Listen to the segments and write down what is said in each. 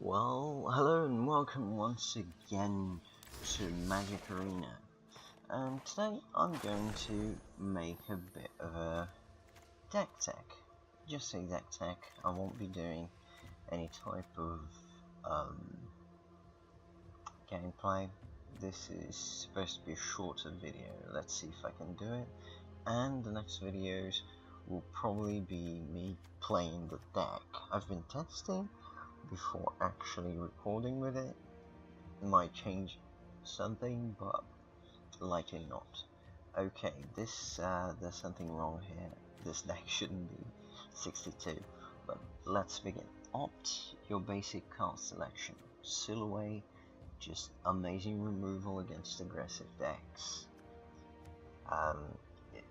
Well, hello and welcome once again to Magic Arena. And today I'm going to make a bit of a deck tech. Just say deck tech. I won't be doing any type of gameplay. This is supposed to be a shorter video. Let's see if I can do it. And the next videos will probably be me playing the deck. I've been testing before actually recording with it. Might change something, but likely not. Okay, this there's something wrong here. This deck shouldn't be 62, but let's begin. Opt your basic card selection. Silhouette, just amazing removal against aggressive decks.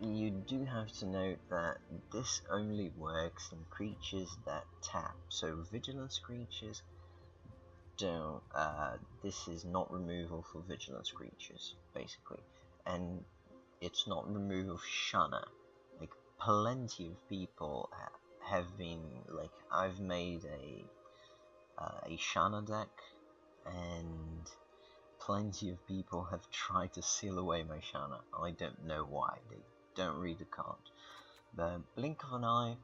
You do have to note that this only works in creatures that tap, so vigilance creatures don't, this is not removal for vigilance creatures, basically, and it's not removal for Shana. Like, plenty of people have been, like, I've made a Shana deck, and plenty of people have tried to seal away my Shana. I don't know why. They don't read the card. But Blink of an Eye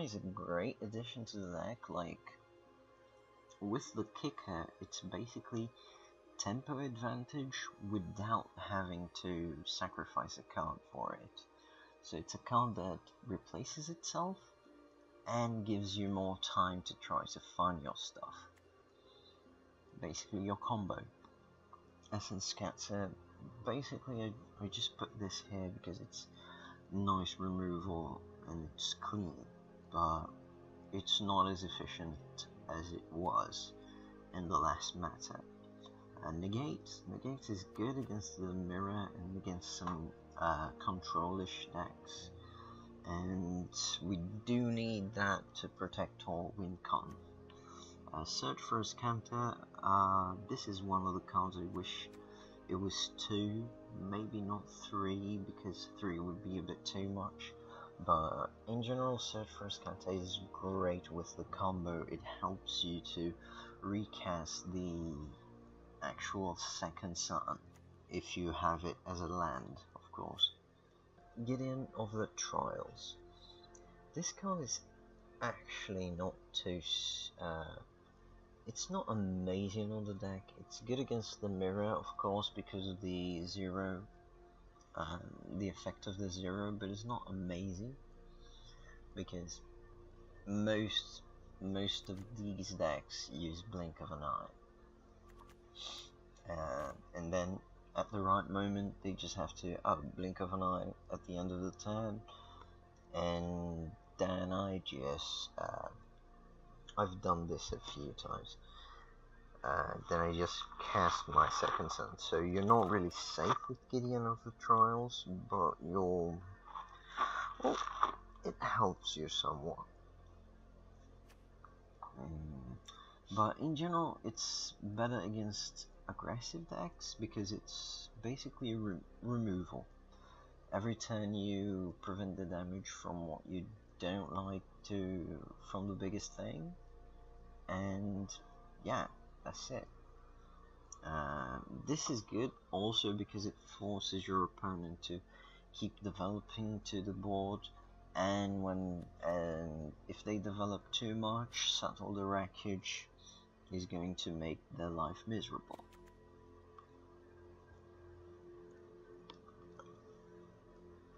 is a great addition to the deck. Like, with the kicker, it's basically tempo advantage without having to sacrifice a card for it. So it's a card that replaces itself and gives you more time to try to find your stuff. Basically your combo. Essence Scatter, basically I just put this here because it's nice removal and it's clean, but it's not as efficient as it was in the last meta. Negate is good against the mirror and against some control-ish decks, and we do need that to protect our win con. Search for a Scanter, this is one of the cards I wish it was 2, maybe not 3, because 3 would be a bit too much, but in general Search for a Scanter is great with the combo. It helps you to recast the actual second sun, if you have it as a land, of course. Gideon of the Trials. This card is actually not too it's not amazing on the deck. It's good against the mirror, of course, because of the zero, the effect of the zero, but it's not amazing because most of these decks use Blink of an Eye, and then at the right moment they just have to Blink of an Eye at the end of the turn, and then I just I've done this a few times. Then I just cast my second sun. So you're not really safe with Gideon of the Trials, but well, it helps you somewhat. But in general, it's better against aggressive decks because it's basically removal. Every turn you prevent the damage from what you don't like from the biggest thing, and yeah, that's it. This is good also because it forces your opponent to keep developing to the board, and if they develop too much, Settle the Wreckage is going to make their life miserable.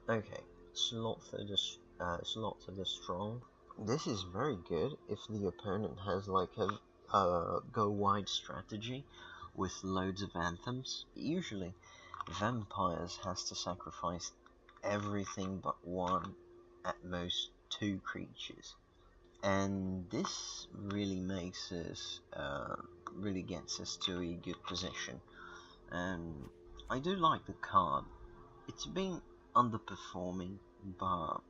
Okay, Slaughter the Strong. This is very good if the opponent has like a go wide strategy with loads of anthems. Usually Vampires has to sacrifice everything but one, at most 2 creatures, and this really makes us really gets us to a good position. And I do like the card. It's been underperforming, but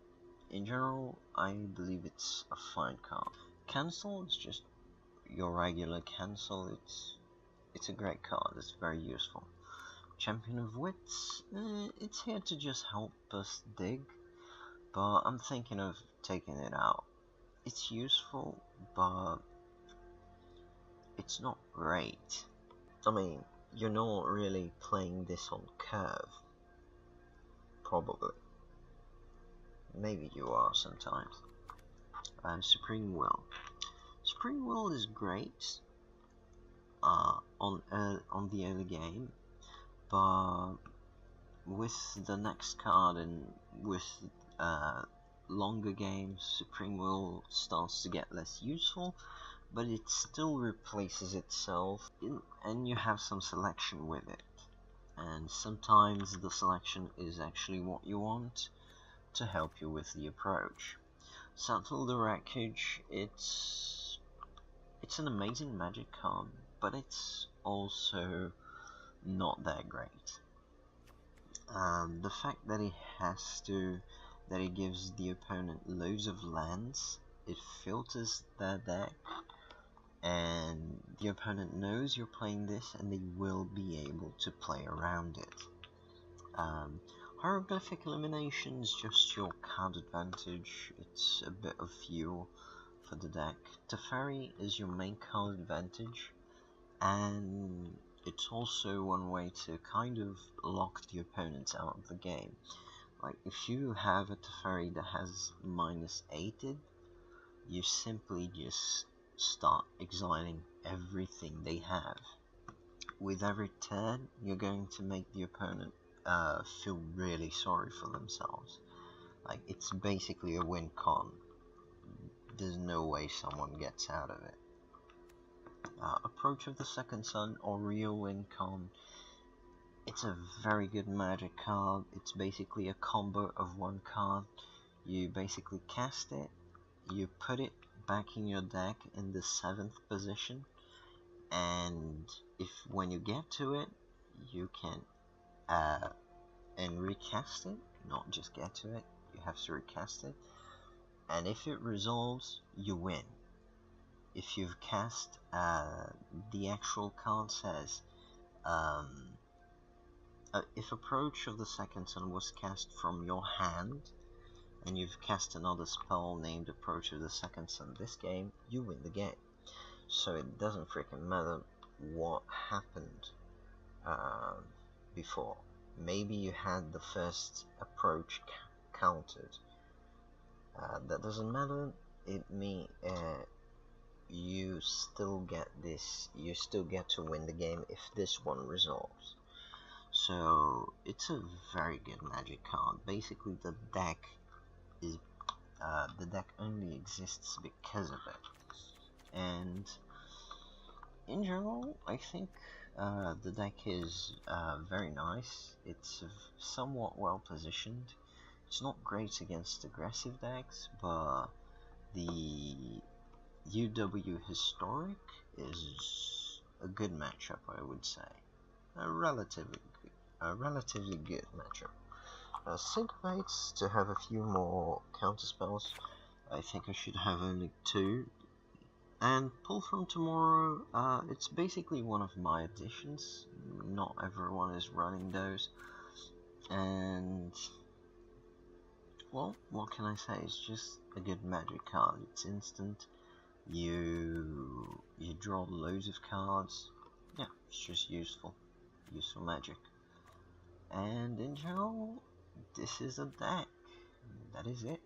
in general I believe it's a fine card. Cancel is just your regular cancel. It's a great card. It's very useful. Champion of Wits, it's here to just help us dig, but I'm thinking of taking it out. It's useful, but it's not great. I mean, you're not really playing this on curve. Probably. Maybe you are sometimes. Supreme Will. Supreme Will is great on the early game, but with the next card and with longer games, Supreme Will starts to get less useful, but it still replaces itself, and you have some selection with it. And sometimes the selection is actually what you want to help you with the approach. Settle the Wreckage, it's an amazing magic card, but it's also not that great. The fact that it gives the opponent loads of lands, it filters their deck, and the opponent knows you're playing this and they will be able to play around it. Hieroglyphic Elimination is just your card advantage, it's a bit of fuel for the deck. Teferi is your main card advantage, and it's also one way to kind of lock the opponents out of the game. Like, if you have a Teferi that has -8'd, you simply just start exiling everything they have. With every turn, you're going to make the opponent feel really sorry for themselves. Like, it's basically a win con. There's no way someone gets out of it. Approach of the Second Sun, or Real Win con. It's a very good magic card. It's basically a combo of one card. You basically cast it, you put it back in your deck in the 7th position, and if when you get to it, you can and recast it, not just get to it, you have to recast it, and if it resolves, you win. If you've cast, the actual card says, if Approach of the Second Sun was cast from your hand, and you've cast another spell named Approach of the Second Sun this game, you win the game. So it doesn't freaking matter what happened before. Maybe you had the first approach countered. That doesn't matter. You still get this. You still get to win the game if this one resolves. So it's a very good magic card. Basically, the deck only exists because of it. And in general, I think the deck is very nice. It's somewhat well positioned. It's not great against aggressive decks, but the UW Historic is a good matchup, I would say. A relatively good matchup. Syncopates to have a few more counterspells. I think I should have only 2. And Pull from Tomorrow, it's basically one of my additions. Not everyone is running those. And, well, what can I say? It's just a good magic card. It's instant. You draw loads of cards. Yeah, it's just useful magic. And in general, this is a deck. That is it.